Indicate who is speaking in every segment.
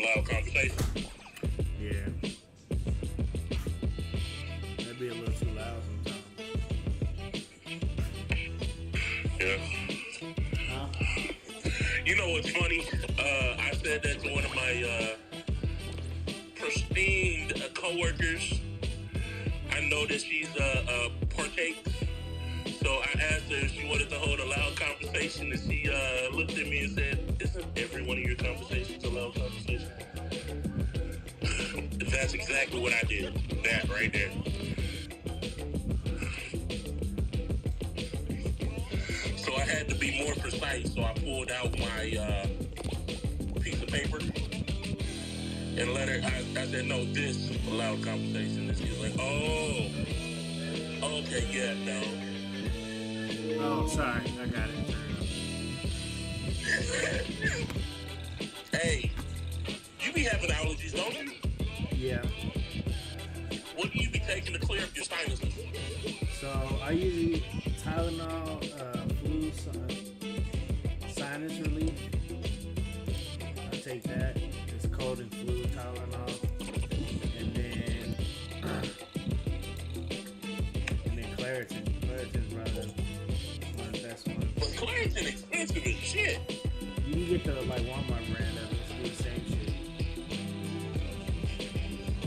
Speaker 1: loud conversation.
Speaker 2: Yeah. That'd be a little too loud sometimes.
Speaker 1: Yeah.
Speaker 2: Huh?
Speaker 1: You know what's funny? I said that to one of my pristine co-workers. I know that she's partakes. So I asked her if she wanted to hold a loud conversation, and she looked at me and said, "Isn't every one of your conversations a loud conversation?" That's exactly what I did. That right there. So I had to be more precise, so I pulled out my piece of paper and let her, I said, "No, this is a loud conversation." And she was like, "Oh, okay, yeah, no."
Speaker 2: Oh, sorry. I got it.
Speaker 1: Hey, you be having allergies, don't you?
Speaker 2: Yeah.
Speaker 1: What do you be taking to clear up your sinuses?
Speaker 2: So I usually Tylenol, flu, sinus relief. I take that. It's cold and flu Tylenol, and then Claritin. Claritin's probably one of the best ones.
Speaker 1: But Claritin expensive as shit.
Speaker 2: You can get the Walmart brand of it. It's the same shit.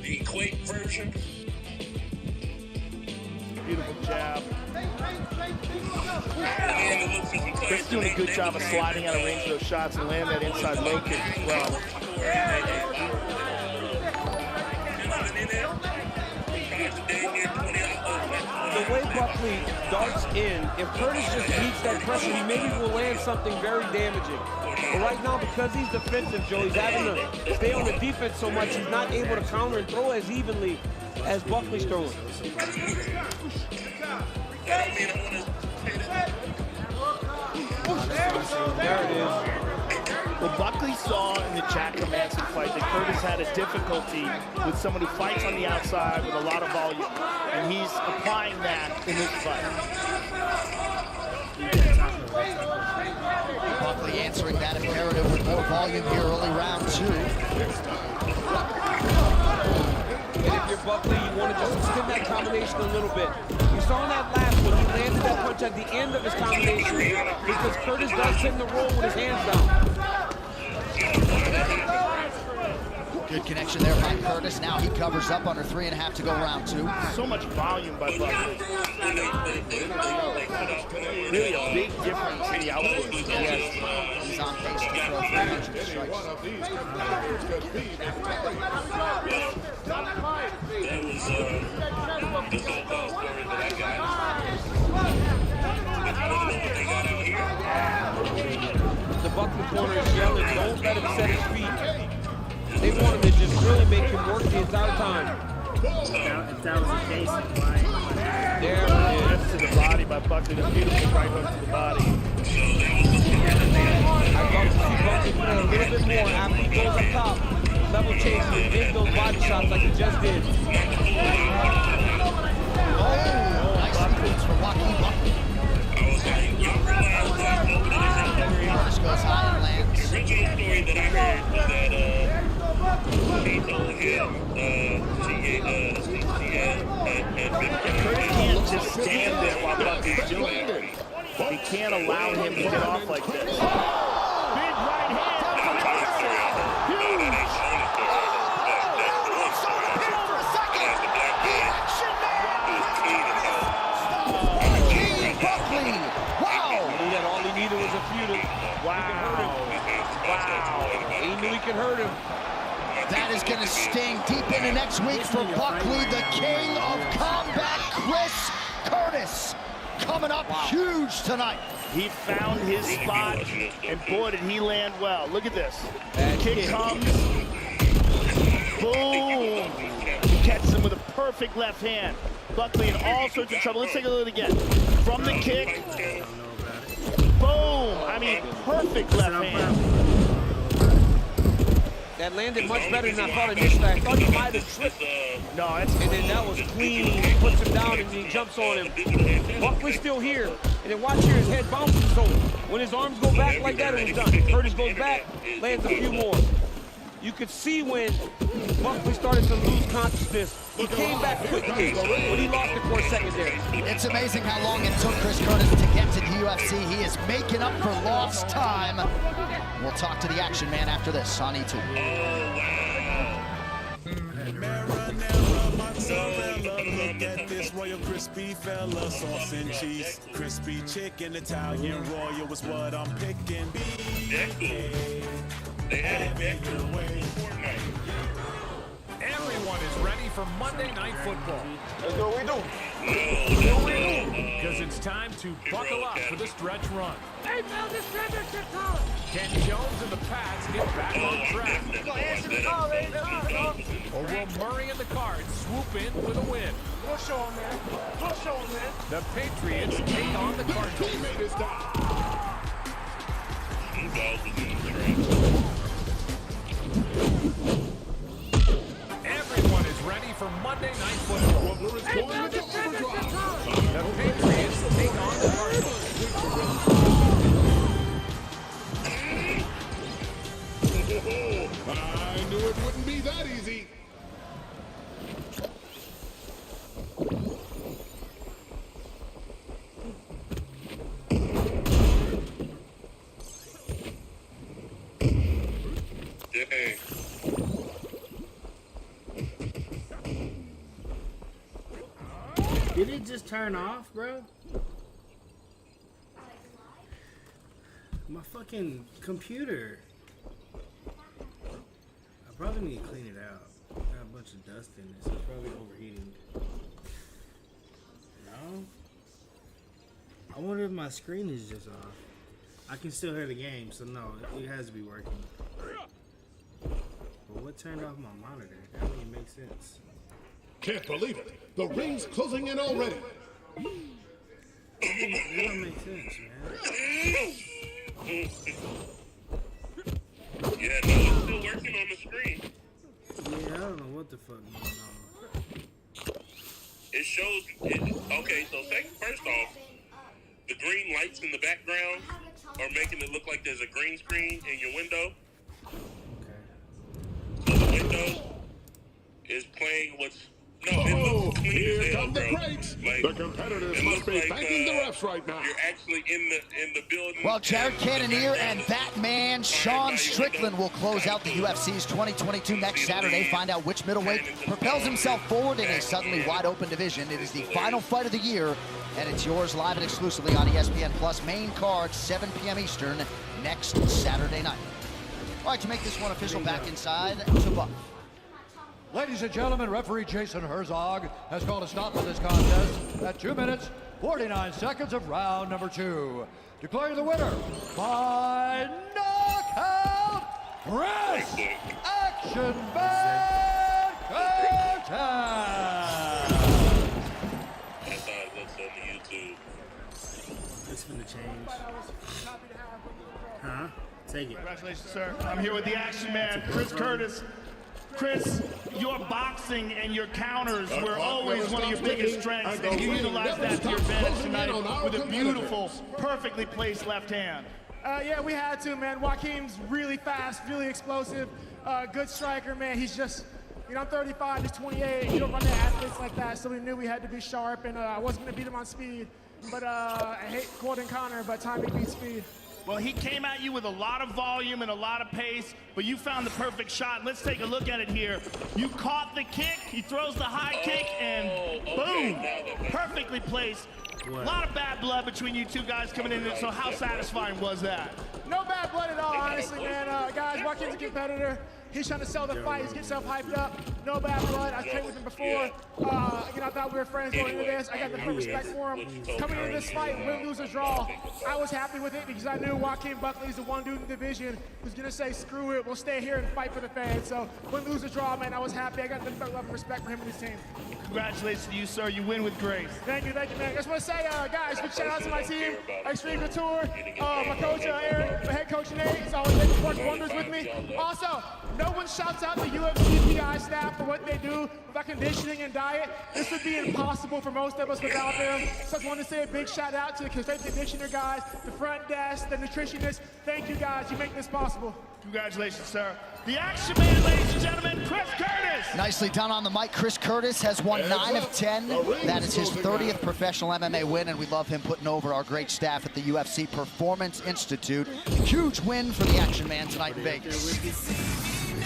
Speaker 1: The Equate version.
Speaker 3: Beautiful jab.
Speaker 1: And
Speaker 3: Chris doing a good job of sliding out of range of those shots and land that inside low kick as well.
Speaker 4: The way Buckley darts in, if Curtis just meets that pressure, he maybe will land something very damaging. But right now, because he's defensive, Joe, he's having to stay on the defense so much, he's not able to counter and throw as evenly as Buckley's throwing. There it is.
Speaker 3: Well, Buckley saw in the Jack Hermanson fight that Curtis had a difficulty with someone who fights on the outside with a lot of volume, and he's applying that in this fight.
Speaker 5: Buckley answering that imperative with more volume here early round 2.
Speaker 4: And if you're Buckley, you want to just extend that combination a little bit. You saw in that last one, he landed that punch at the end of his combination because Curtis does tend to roll with his hands down.
Speaker 5: Good connection there by Curtis. Now he covers up under 3.5 to go round 2.
Speaker 3: So much volume by Buckley. Really a big difference in the output.
Speaker 5: Yes. He's on pace to throw 300 strikes.
Speaker 4: The Buckley corner is yelling, don't let him set his feet. They want him to just really make him work the entire time.
Speaker 2: If that was the case, why?
Speaker 4: There it is.
Speaker 3: To the body by Buckley, the beautiful right hook to the body.
Speaker 4: I'd love to see Buckley put in a little bit more after he goes up top. Level change and give those body shots like he just did.
Speaker 5: Oh, nice defense for Joaquin Buckley. Curtis goes high and lands.
Speaker 1: The original story that I heard was that he told him she had been.
Speaker 3: Curtis can't just stand there while Buckley's doing it. He can't allow him to get off like this. Big right hand. Huge.
Speaker 5: Buckley. Wow.
Speaker 4: He knew that all he needed was a feudal.
Speaker 3: Wow.
Speaker 4: He knew he could hurt him.
Speaker 5: That is going to sting deep into next week for Buckley, the king of combat, Chris Curtis. Coming up huge tonight.
Speaker 3: He found his spot, and boy, did he land well. Look at this. Kick comes. Boom. He catches him with a perfect left hand. Buckley in all sorts of trouble. Let's take a look again. From the kick. Boom. I mean, perfect left hand.
Speaker 4: That landed much better than I thought initially. I thought he might have tripped.
Speaker 3: No, it's
Speaker 4: And then that was clean. He puts him down and he jumps on him. Buckley's still here. And then watch here, his head bounces. So when his arms go back like that, it was done. Curtis goes back, lands a few more. you could see when Buckley started to lose consciousness, he came back quickly when he lost it for a second there.
Speaker 5: It's amazing how long it took Chris Curtis to get to the UFC. He is making up for lost time. We'll talk to the action man after this on E2.
Speaker 6: Look at this Royal Crispy fella, sauce and cheese, crispy chicken, Italian Royal was what I'm picking.
Speaker 7: Everyone is ready for Monday Night Football.
Speaker 8: That's what we do.
Speaker 7: Because it's time to buckle up for the stretch run.
Speaker 9: Hey, Phil, this championship time.
Speaker 7: Can Jones and the Pats get back on track?
Speaker 9: Go answer the call, baby.
Speaker 7: Or will Murray and the Cards swoop in with a win?
Speaker 9: We'll show him, man. We'll show him, man.
Speaker 7: The Patriots take on the Cardinals. Everyone is ready for Monday Night Football.
Speaker 9: Hey, Phil, this championship time.
Speaker 7: The Patriots take on the Cardinals.
Speaker 8: I knew it wouldn't be that easy.
Speaker 1: Dang.
Speaker 2: Did it just turn off, bro? My fucking computer. I probably need to clean it out. Got a bunch of dust in it, so it's probably overheating. No? I wonder if my screen is just off. I can still hear the game, so no, it has to be working. But what turned off my monitor? That don't even make sense.
Speaker 8: Can't believe it. The ring's closing in already.
Speaker 2: That don't make sense, man.
Speaker 1: Yeah, no, it's still working on the screen.
Speaker 2: Yeah, I don't know what the fuck going on.
Speaker 1: It shows. Okay, so first off, the green lights in the background are making it look like there's a green screen in your window.
Speaker 2: Okay.
Speaker 1: So the window is playing what's. No, it looks clean
Speaker 8: Here
Speaker 1: as hell,
Speaker 8: come
Speaker 1: bro.
Speaker 8: the crates.
Speaker 1: Like,
Speaker 8: The competitors
Speaker 1: it
Speaker 8: must
Speaker 1: looks
Speaker 8: be
Speaker 1: like,
Speaker 8: thanking the refs right now.
Speaker 1: You're actually in the building.
Speaker 5: Well, Jared Cannonier and that man, Sean Strickland, will close out the UFC's 2022 next Saturday. Find out which middleweight propels himself forward in a suddenly wide open division. It is the final fight of the year, and it's yours live and exclusively on ESPN Plus. Main card, 7 p.m. Eastern, next Saturday night. All right, to make this one official, back inside to Buck.
Speaker 10: Ladies and gentlemen, referee Jason Herzog has called a stop to this contest at 2 minutes, 49 seconds of round number 2. Declaring the winner by knockout, Chris Action Man Curtis.
Speaker 1: That's how it looks on the YouTube.
Speaker 2: It's finna change. Huh? Take it.
Speaker 3: Congratulations, sir. I'm here with the action man, Chris Curtis. Chris, your boxing and your counters were always one of your biggest strengths, and you utilized that to your advantage tonight with a beautiful, perfectly placed left hand.
Speaker 9: Yeah, we had to, man. Joaquin's really fast, really explosive, good striker, man. He's just, you know, I'm 35, he's 28. You don't run into athletes like that, so we knew we had to be sharp, and I wasn't going to beat him on speed. But I hate quoting Connor, but timing beats speed.
Speaker 3: Well, he came at you with a lot of volume and a lot of pace, but you found the perfect shot. Let's take a look at it here. You caught the kick, he throws the high kick, and boom, perfectly placed. A lot of bad blood between you two guys coming in, so how satisfying was that?
Speaker 9: No bad blood at all, honestly, man. Guys, Joaquin's a competitor. He's trying to sell the fight. He's getting himself hyped up. No bad blood. I've trained with him before. You know, I thought we were friends going into this. I got the full respect for him. Coming into this fight, win, lose, or draw, I was happy with it because I knew Joaquin Buckley's the one dude in the division who's going to say, screw it, we'll stay here and fight for the fans. So win, lose, or draw, man, I was happy. I got the love and respect for him and his team.
Speaker 3: Congratulations to you, sir. You win with grace.
Speaker 9: Thank you, man. I just want to say, guys, big shout out to my team, Extreme Couture, my coach, Eric, my head coach, Nate. He's always working wonders with me. Also, no one shouts out the UFC PI staff for what they do with our conditioning and diet. This would be impossible for most of us without them. So I just want to say a big shout out to the conditioner guys, the front desk, the nutritionists. Thank you guys. You make this possible.
Speaker 3: Congratulations, sir. The Action Man, ladies and gentlemen, Chris Curtis.
Speaker 5: Nicely done on the mic. Chris Curtis has won 9 of 10. That is his 30th professional MMA win, and we love him putting over our great staff at the UFC Performance Institute. Huge win for the Action Man tonight in Vegas.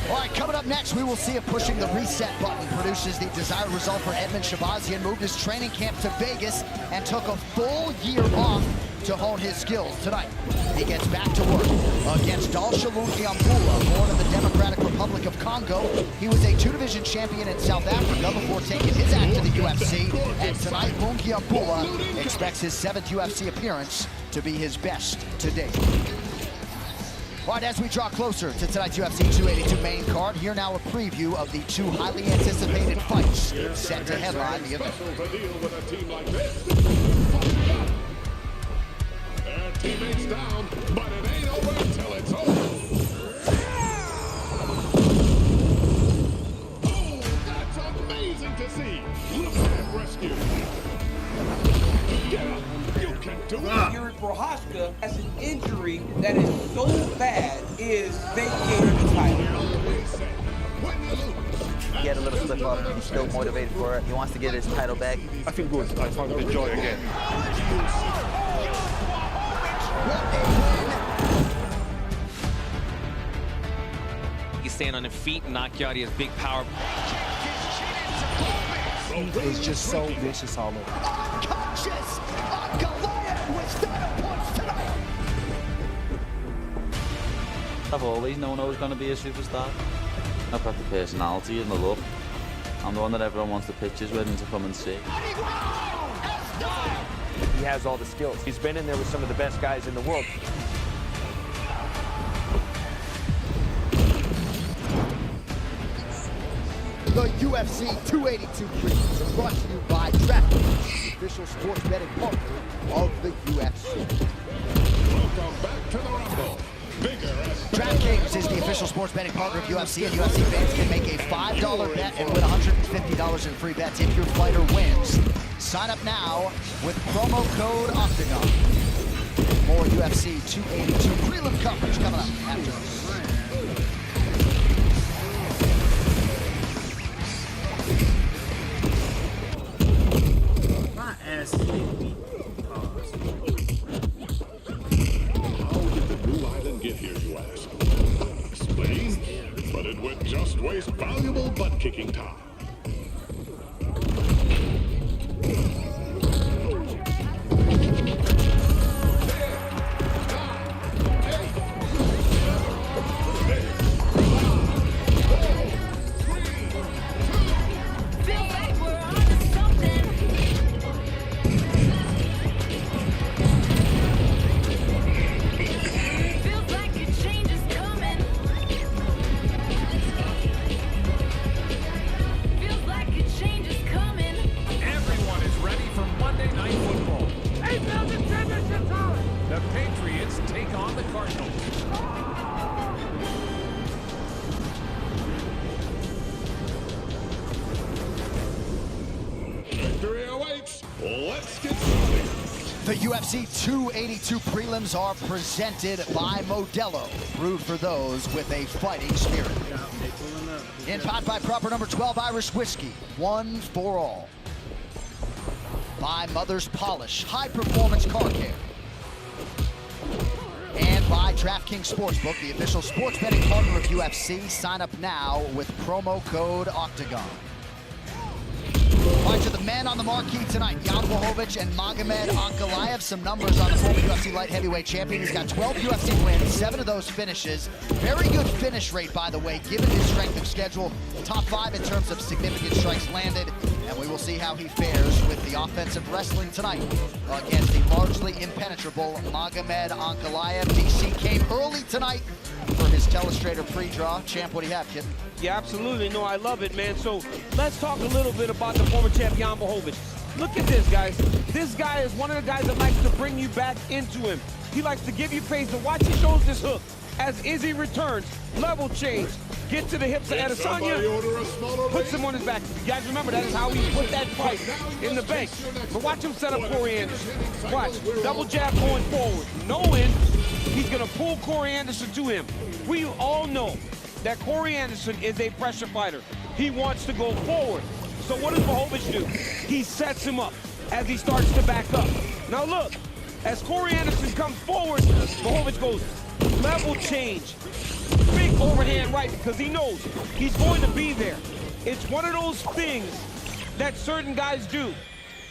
Speaker 5: All right, coming up next, we will see if pushing the reset button produces the desired result for Edmund Shabazian. Moved his training camp to Vegas and took a full year off to hone his skills. Tonight, he gets back to work against Dalshalungiambula, born in the Democratic Republic of Congo. He was a 2-division champion in South Africa before taking his act to the UFC. And tonight, Lungiambula expects his 7th UFC appearance to be his best to date. All right, as we draw closer to tonight's UFC 282 main card, here now a preview of the 2 highly anticipated fights set to headline the event.
Speaker 8: Their teammates down, but it ain't over until it's over. Oh, that's amazing to see. Look at that rescue. Get up. You can do it.
Speaker 11: Yuri Prochazka has an injury that is so bad is vacating the title.
Speaker 12: He had a little slip up. He's still motivated for it. He wants to get his title back.
Speaker 13: I feel good. I found the joy again.
Speaker 14: He's staying on his feet and knock you out. He has big power.
Speaker 15: It's just so vicious all over.
Speaker 5: Unconscious on Goliath with title points tonight.
Speaker 12: I've always known I was going to be a superstar. I've got the personality and the look. I'm the one that everyone wants to pictures with and to come and see.
Speaker 4: He has all the skills. He's been in there with some of the best guys in the world.
Speaker 5: The UFC 282 previews are brought to you by DraftKings, the official sports betting partner of the UFC.
Speaker 8: Welcome back to the Rumble.
Speaker 5: DraftKings is the official sports betting partner of UFC, and UFC fans can make a $5 bet and win $150 in free bets if your fighter wins. Sign up now with promo code OCTAGON. More UFC 282 prelim coverage coming up after this.
Speaker 2: My ass is beat.
Speaker 8: How did the Blue Island get here, you ask? Explain, but it would just waste valuable butt-kicking time.
Speaker 5: The UFC 282 prelims are presented by Modelo, brewed for those with a fighting spirit. In pot by proper number 12 Irish whiskey, one for all. By Mother's Polish, high performance car care. And by DraftKings Sportsbook, the official sports betting partner of UFC. Sign up now with promo code OCTAGON. All right, to the men on the marquee tonight, Jan Blachowicz and Magomed Ankalaev. Some numbers on the former UFC light heavyweight champion. He's got 12 UFC wins, 7 of those finishes. Very good finish rate, by the way, given his strength of schedule. Top 5 in terms of significant strikes landed. And we will see how he fares with the offensive wrestling tonight against the largely impenetrable Magomed Ankalaev. DC came early tonight for his telestrator pre-draw. Champ, what do you have, kid?
Speaker 4: Yeah, absolutely. No, I love it, man. So let's talk a little bit about the former champ, Jan Blachowicz. Look at this, guys. This guy is one of the guys that likes to bring you back into him. He likes to give you pace. And watch, he shows this hook. As Izzy returns, level change. Get to the hips of Adesanya, puts him on his back. You guys remember, that is how he put that fight in the bank. But watch him set up Corey Anderson. Watch, double jab going forward, knowing he's gonna pull Corey Anderson to him. We all know that Corey Anderson is a pressure fighter. He wants to go forward. So what does Blachowicz do? He sets him up as he starts to back up. Now look, as Corey Anderson comes forward, Blachowicz goes level change. Big overhand right because he knows he's going to be there. It's one of those things that certain guys do.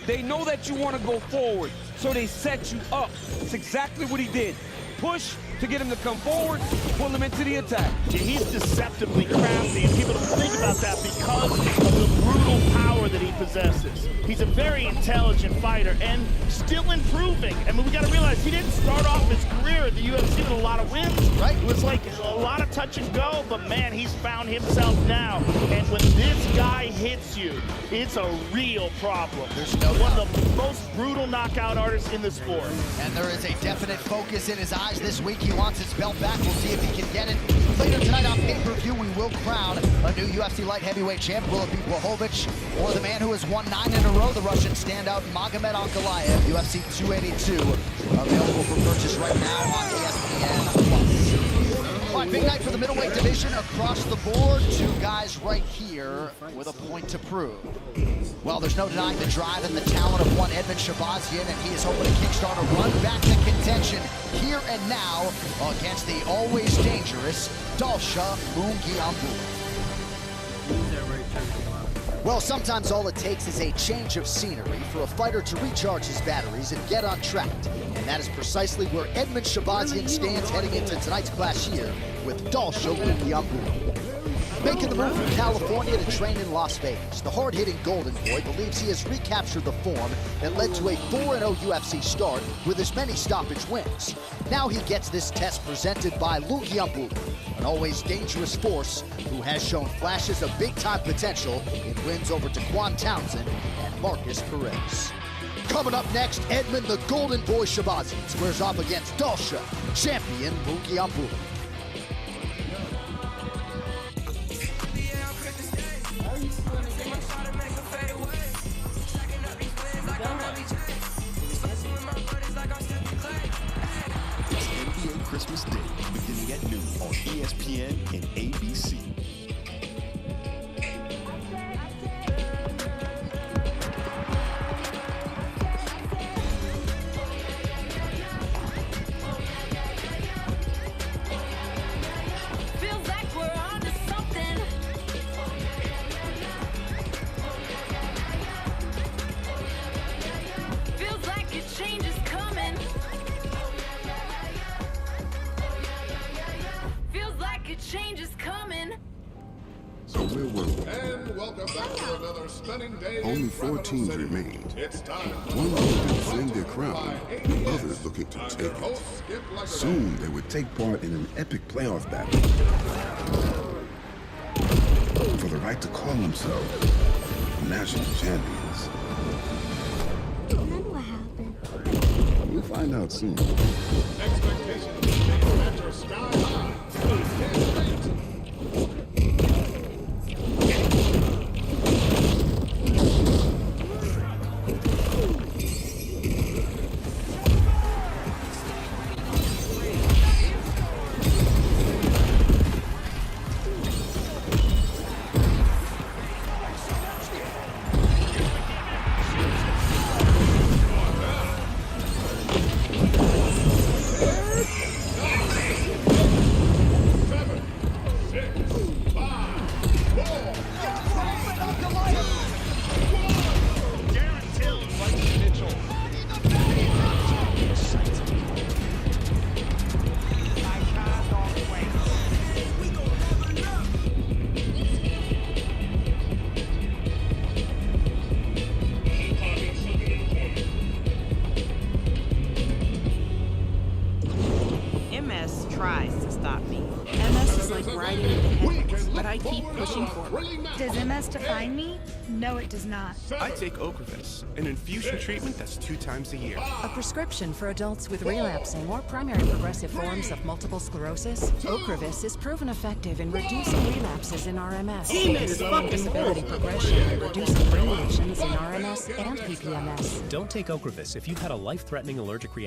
Speaker 4: They know that you want to go forward, so they set you up. It's exactly what he did. Push to get him to come forward, pull him into the attack.
Speaker 3: Yeah, he's deceptively crafty, and people don't think about that because of the brutal power that he possesses. He's a very intelligent fighter and still improving. I mean, we got to realize he didn't start off his career at the UFC with a lot of wins. Right? It was like a lot of touch and go, but man, he's found himself now. And when this guy hits you, it's a real problem.
Speaker 5: There's no
Speaker 3: one of the most brutal knockout artists in the sport.
Speaker 5: And there is a definite focus in his eyes this week. He wants his belt back. We'll see if he can get it. Later tonight on pay-per-view, we will crown a new UFC light heavyweight champ. Will it be Blachowicz or the man who has won 9 in a row, the Russian standout Magomed Ankalaev, UFC 282, available for purchase right now on ESPN+. All right, big night for the middleweight division across the board. 2 guys right here with a point to prove. Well, there's no denying the drive and the talent of one Edmen Shahbazyan, and he is hoping to kickstart a run back to contention here and now against the always dangerous Dalsha Mungiambula. Well, sometimes all it takes is a change of scenery for a fighter to recharge his batteries and get on track. And that is precisely where Edmen Shahbazyan stands heading into tonight's clash here with Dalsha Mungiambula. Making the move from California to train in Las Vegas, the hard-hitting Golden Boy believes he has recaptured the form that led to a 4-0 UFC start with as many stoppage wins. Now he gets this test presented by Mungiambula, an always dangerous force who has shown flashes of big-time potential in wins over Daquan Townsend and Marcus Perez. Coming up next, Edmen the Golden Boy Shahbazyan squares off against Dalsha champion Mungiambula.
Speaker 16: Christmas Day, beginning at noon on ESPN and ABC.
Speaker 17: Feels like we're on to something. Feels like a change is coming. Change is coming.
Speaker 8: So where were we? And welcome back to another stunning day. Only 4 teams remained. It's time. One looking to defend their crown, the others looking to take it. Soon they would take part in an epic playoff battle for the right to call themselves national champions.
Speaker 17: Then what happened?
Speaker 8: We'll find out soon.
Speaker 6: Expectations for today's match are sky high.
Speaker 18: tries to stop me. MS is like riding with the heavens, but I keep pushing forward.
Speaker 19: Does MS define me? No, it does not.
Speaker 20: I take Ocrevus, an infusion treatment that's 2 times a year.
Speaker 21: A prescription for adults with relapsing or primary progressive forms of multiple sclerosis. Ocrevus is proven effective in reducing relapses in RMS, slowing disability progression, and reducing brain lesions in RMS and PPMS.
Speaker 22: Don't take Ocrevus if you've had a life-threatening allergic reaction.